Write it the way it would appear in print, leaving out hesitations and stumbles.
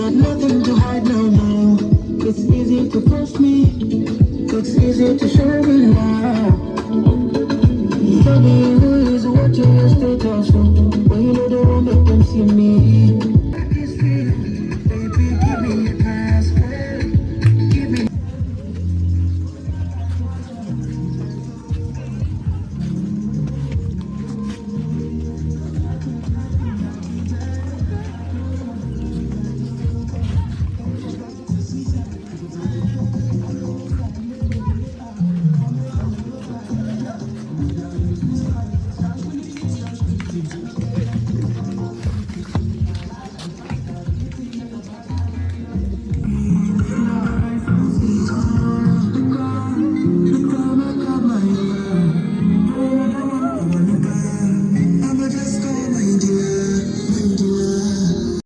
got nothing to hide no more. It's easy to push me, it's easy to show me now. Tell me who is watching your status, so when you know they won't make them see me.